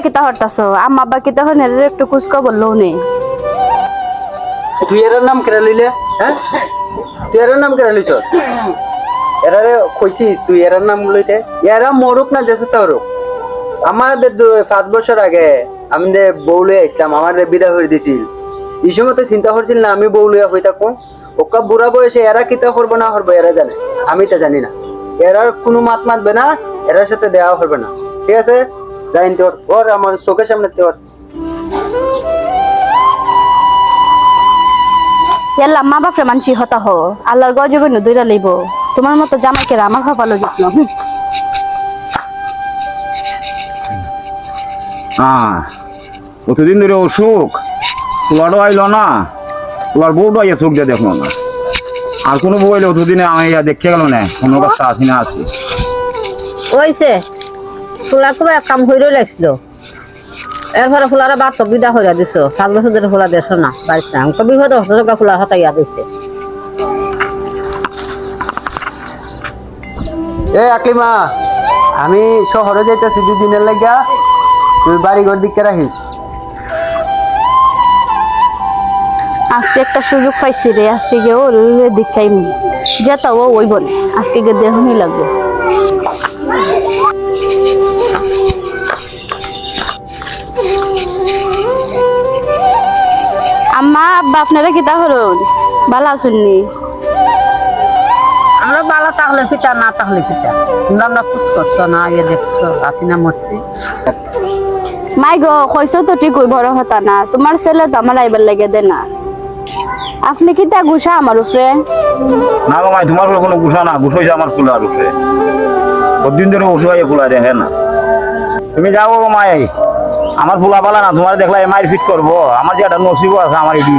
কিতা হরতাছো আম্মা আব্বা কিতা হন এর একটু কুছ খবর লও নেই তুই এর নাম কেন লইলে হ্যাঁ তুই এর নাম কেন লইছ এরারে কইছি তুই এর নাম লইতে এরা মরুক না দেশে তোরুক আমাদের 5 বছর আগে আমি বউ লই আসলাম আমারে বিদায় করে দিছিল এই সময় তো চিন্তা করছিল না আমি বউ লইয়া হই থাকো ওকা বুড়া বয়সে এরা কিতা করবো না করবো এরা জানে আমি তো জানি না এরার কোনো মাত মাতবে না এরার সাথে দেওয়া হবে না ঠিক আছে যাইন তোর ওর আমার চোখের সামনে তোর ইয়াল্লা মা বাপরে মানছি হতা হো আল্লাহর গজে গইন দুইরা লইব তোমার মতো জামাই কেরা আমার কপালে জুটলো কতদিন ধরে অসুখ পোলারও আইলো না পোলার বউটা আইয়া চোখ দিয়ে দেখলো না আর কোনো বউ এলে অতদিনে আমি দেখতে গেল না কোনো কথা আসি না আছি ওইছে ফুলা খুব এক কাম হইরে লাগছিল এরপরে ফুলারা বাদ বিদা হইয়া দিছ 5 বছর ধরে ফুলা দেশ না বাড়িতে আমাকে বিপদ হচ্ছে ফুলার হাতে ইয়া দিছে এ আকলিমা আমি শহরে যাইতেছি 2 দিনের লাগা তুই বাড়ি ঘর দিকে রাখিস আজকে একটা সুযোগ পাইছি রে আজকে গিয়ে ওর দেখাই যেটা ও ওই বলে আজকে গিয়ে দেহনি লাগবে আম্মা আব্বা আপনারা কিতা হরুন ভালো আসুননি আমরা বালা তাহলে পিতা না তাহলে পিতা আমরা খুশ করছো না ইয়ে দেখছো আছি না মরছি মাই গো কইছো তো ঠিক ওই বড় হতা না তোমার ছেলে তো আমার আইবার লাগে দে না আপনি কিতা গুছা আমার উপরে না গো মাই তোমার কোনো গুছা না গুছাইছে আমার ফুলার উপরে কতদিন ধরে ওষুধ ফুলা দেখে না তুমি যাও গো মাই আমার ফুলা পালা না তোমার দেখলা মায়ের ফিট করবো আমার যে একটা নসিবও আছে আমার এটি